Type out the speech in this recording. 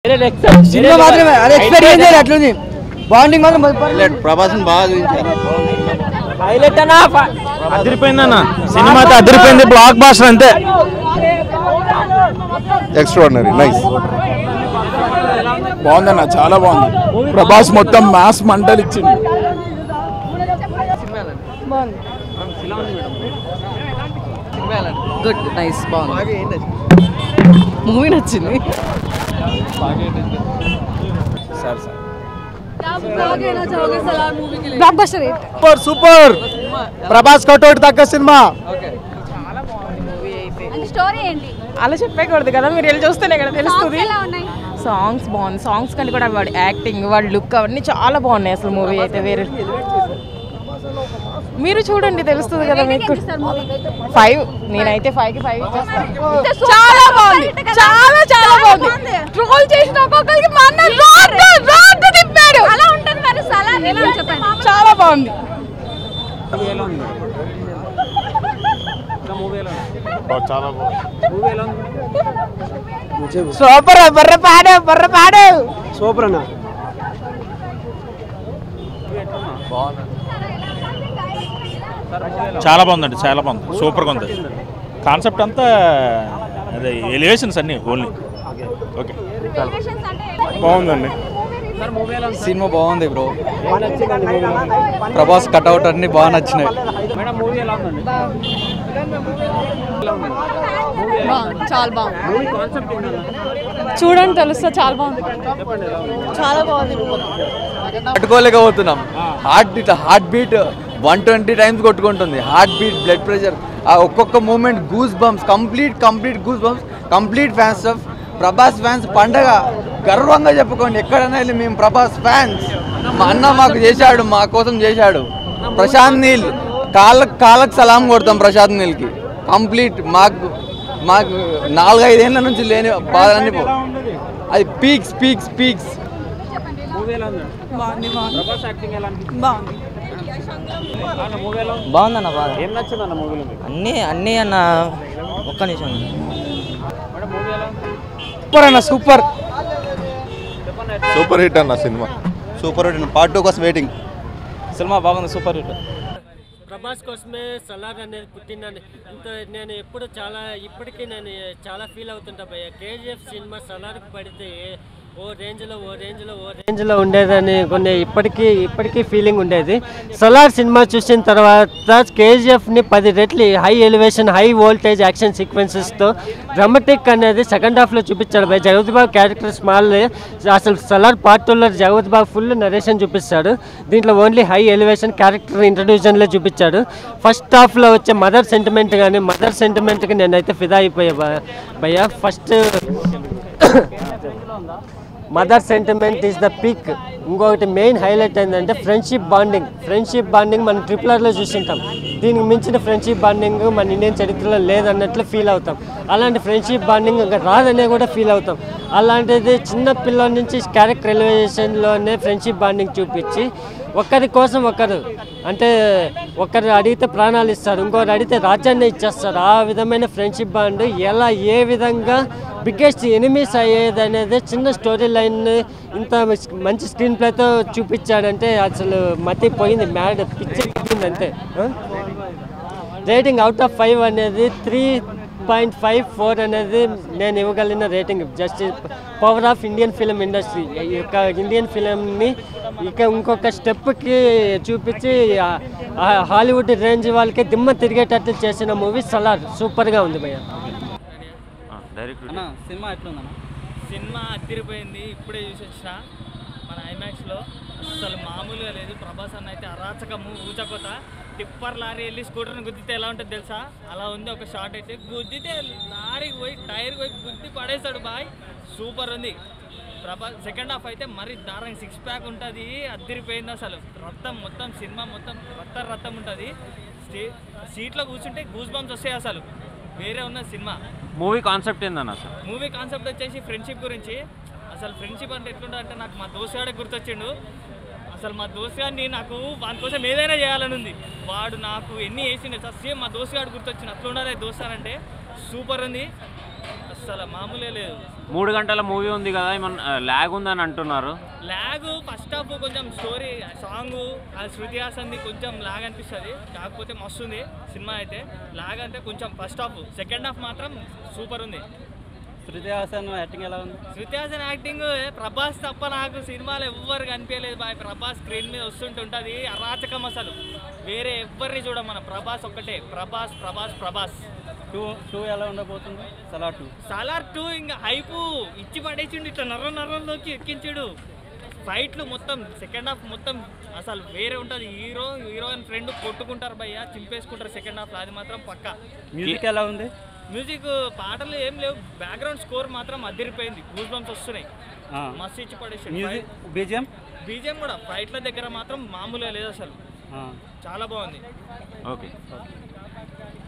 Cinema మాత్రమే అది experience అట్లుంది. బాండింగ్ మాత్రం ప్రభాస్ బాగా చూపించారు. హైలైట్ అన్న అదిరిపోయిందన్న సినిమా అయితే అదిరిపోయింది. బ్లాక్ బాస్టర్ అంతే. Extraordinary nice. బాగుందన్న చాలా బాగుంది. ప్రభాస్ మొత్తం మాస్ మంటలు ఇచ్చింది. గుడ్ నైస్ బాగుంది. మూవీ నచ్చింది. సూపర్ సూపర్ ప్రభాస్ కటౌట్ తగ్గ సినిమా. స్టోరీ ఏంటి అలా చెప్పకూడదు కదా, మీరు వెళ్ళి చూస్తేనే కదా తెలుస్తుంది. సాంగ్స్ బాగుంది. సాంగ్స్ కంటే కూడా వాడి యాక్టింగ్, వాడి లుక్ అవన్నీ చాలా బాగున్నాయి. అసలు మూవీ అయితే వేరే, మీరు చూడండి తెలుస్తుంది కదా మీకు. 5 నేనైతే 5కి 5 ఇచ్చేస్తాను. చాలా బాగుంది, చాలా చాలా బాగుంది. ట్రోల్ చేసిన ఒక్కొక్కరికి మా అన్న రోడ్డు తిప్పాడు. అలా ఉంటుంది మరి. సలార్ చెప్పండి. చాలా బాగుంది. సూపర్ బర్ర పాడు సూపర్ అన్న. చాలా బాగుందండి, చాలా బాగుంది, సూపర్గా ఉంది. కాన్సెప్ట్ అంతా అదే ఎలివేషన్స్ అన్నీ ఓన్లీ. ఓకే బాగుందండి. సినిమా బాగుంది బ్రో. ప్రభాస్ కట్అవుట్ అన్ని బాగా నచ్చినాయి. చాలా బాగుంది. చూడండి తెలుస్తా. చాలా బాగుంది, చాలా బాగుంది. పట్టుకోలేకపోతున్నాం. హార్ట్ బీట్ 120 టైమ్స్ కొట్టుకుంటుంది. హార్ట్ బీట్, బ్లడ్ ప్రెషర్, ఆ ఒక్కొక్క moment goose bumps, complete goose bumps. Complete fans of Prabhas fans పండగ గర్వంగా చెప్పుకోండి. ఎక్కడైనా వెళ్ళి మేము ప్రభాస్ ఫ్యాన్స్. మా అన్న మాకు చేశాడు, మా కోసం చేశాడు. ప్రశాంత్ నీల్ కాళ్ళకు సలాం కొడతాం ప్రశాంత్ నీల్కి. కంప్లీట్ మాకు 4-5 ఏళ్ళ నుంచి లేని బాధలన్నీ అది పీక్స్. బాగుందన్న బాగా. ఏం నచ్చిందన్న మూవీలో? అన్నీ అన్న ఒక్క నిమిషం. సూపర్ అన్న సూపర్ హిట్ అన్న సినిమా. Super hit. పార్ట్ 2 కోసం వెయిటింగ్. సినిమా బాగుంది, సూపర్ హిట్. ప్రభాస్ కోసమే సలార్ అనేది పుట్టిందని నేను ఎప్పుడు ఇప్పటికీ నేను చాలా ఫీల్ అవుతుంటా భయ్య. కేజీఎఫ్ సినిమా సలార్కి పడితే ఓ రేంజ్లో ఉండేదని కొన్ని ఇప్పటికీ ఫీలింగ్ ఉండేది. సలార్ సినిమా చూసిన తర్వాత కేజీఎఫ్ని 10 రెట్లు high elevation, high voltage action సీక్వెన్సెస్తో డ్రామాటిక్ అనేది సెకండ్ హాఫ్లో చూపించాడు భయ్. Jagapathi Babu character small. అసలు సలార్ పార్ట్ 2లో జగపతి బాబు ఫుల్ నరేషన్ చూపిస్తాడు. దీంట్లో ఓన్లీ హై ఎలివేషన్ క్యారెక్టర్ ఇంట్రడ్యూషన్లో చూపించాడు. ఫస్ట్ హాఫ్లో వచ్చే మదర్ సెంటిమెంట్కి నేనైతే ఫిదా అయిపోయా భయ్య. First mother sentiment is the peak. ఇంకొకటి మెయిన్ హైలైట్ ఏంటంటే ఫ్రెండ్షిప్ బాండింగ్ మనం RRRలో చూసింటాం. దీనికి మించిన ఫ్రెండ్షిప్ బాండింగ్ మన ఇండియన్ చరిత్రలో లేదన్నట్లు ఫీల్ అవుతాం. అలాంటి ఫ్రెండ్షిప్ బాండింగ్ ఇంకా రాదనే కూడా ఫీల్ అవుతాం. అలాంటిది చిన్న పిల్లల నుంచి క్యారెక్టర్ ఎలివేషన్లోనే ఫ్రెండ్షిప్ బాండింగ్ చూపించి ఒకరి కోసం ఒకరు, అంటే ఒకరు అడిగితే ప్రాణాలు ఇస్తారు, ఇంకొకరు అడిగితే రాజ్యాన్ని ఇచ్చేస్తారు. ఆ విధమైన ఫ్రెండ్షిప్ బాండ్ ఏ విధంగా బిగ్గెస్ట్ ఎనిమీస్ అయ్యేది అనేది చిన్న స్టోరీ లైన్ ఇంత మంచి స్క్రీన్ ప్లేతో చూపించాడంటే అసలు మతి పోయింది, మ్యాడ్ పిక్చర్ అంతే. రేటింగ్ అవుట్ ఆఫ్ 5 అనేది 3.54 అనేది నేను ఇవ్వగలిగిన rating. Just power of Indian film industry. ఈ యొక్క ఇండియన్ ఫిలింని ఇంకొక స్టెప్కి చూపించి హాలీవుడ్ రేంజ్ వాళ్ళకి దిమ్మ తిరిగేటట్లు చేసిన మూవీ సలార్. సూపర్గా ఉంది భయ్య. సినిమా ఎట్లుందన్న? సినిమా అదిరిపోయింది. ఇప్పుడే చూసి వచ్చిన మన ఐమాక్స్లో. అసలు మామూలుగా లేదు. ప్రభాస్ అన్న అయితే అరాచకము, ఊచకోత. టిప్పర్ లారీ వెళ్ళి స్కూటర్ని గుద్దితే ఎలా ఉంటుంది తెలుసా? అలా ఉంది ఒక షాట్ అయితే. గుద్దితే లారీకి పోయి టైర్కి పోయి గుద్ది పడేస్తాడు బాయ్. సూపర్ ఉంది ప్రభాస్. సెకండ్ హాఫ్ అయితే మరీ దారంగా 6 ప్యాక్ ఉంటుంది. అదిరిపోయింది అసలు. మొత్తం సినిమా మొత్తం రత్తం ఉంటుంది. సీట్లో కూర్చుంటే గూస్ బంప్స్ వస్తాయి. అసలు వేరే ఉన్న సినిమా. మూవీ కాన్సెప్ట్ ఏందన్న? అసలు మూవీ కాన్సెప్ట్ వచ్చేసి ఫ్రెండ్షిప్ గురించి. అసలు ఫ్రెండ్షిప్ అంటే ఎట్లుంటే నాకు మా దోస్తుగాడే గుర్తొచ్చిండు. అసలు మా దోస్తుగాడిని నాకు వాని కోసం ఏదైనా చేయాలని ఉంది. వాడు నాకు ఎన్ని వేసిండే సేమ్ మా దోస్తుగాడు గుర్తొచ్చిండు. అట్లా ఉండాలి దోస్తానంటే. సూపర్ ఉంది. అసలు మామూలే లేదు. 3 గంటల మూవీ ఉంది కదా, ఏమన్నా ల్యాగ్ ఉందని అంటున్నారు. ల్యాగ్ ఫస్ట్ హాఫ్ కొంచెం స్టోరీ సాంగ్ శృతి హాసన్ది కొంచెం లాగ్ అనిపిస్తుంది, కాకపోతే మస్తు ఉంది సినిమా అయితే. లాగ్ అంటే కొంచెం ఫస్ట్ హాఫ్, సెకండ్ హాఫ్ మాత్రం సూపర్ ఉంది. శృతి హాసన్ యాక్టింగ్ ఎలా ఉంది? శృతి హాసన్ యాక్టింగ్ ప్రభాస్ తప్ప నాకు సినిమాలో ఎవ్వరు కనిపించలేదు బాయ్. ప్రభాస్ స్క్రీన్ మీద వస్తుంటుంటుంది అరాచకం, అసలు వేరే ఎవ్వరిని చూడం మనం, ప్రభాస్ ఒక్కటే, ప్రభాస్ ప్రభాస్ ప్రభాస్. 2 ఎలా ఉండబోతుంది? సలార్ 2 ఇంకా హైపు ఇచ్చి పడేసిండు, ఇట్లా నర్రంలోకి ఎక్కించాడు. ఫైట్లు మొత్తం సెకండ్ హాఫ్ మొత్తం అసలు వేరే ఉంటుంది. హీరోయిన్ ఫ్రెండ్ కొట్టుకుంటారు భయ్య, చింపేసుకుంటారు సెకండ్ హాఫ్, అది మాత్రం పక్కా. మ్యూజిక్ ఎలా ఉంది? మ్యూజిక్ పాటలు ఏం లేవు, బ్యాక్గ్రౌండ్ స్కోర్ మాత్రం అదిరిపోయింది, గూస్ బంప్స్ వస్తున్నాయి, మస్తు ఇచ్చి పడేసి. బీజిఎం కూడా ఫైట్ల దగ్గర మాత్రం మామూలుగా లేదు అసలు, చాలా బాగుంది. ఓకే.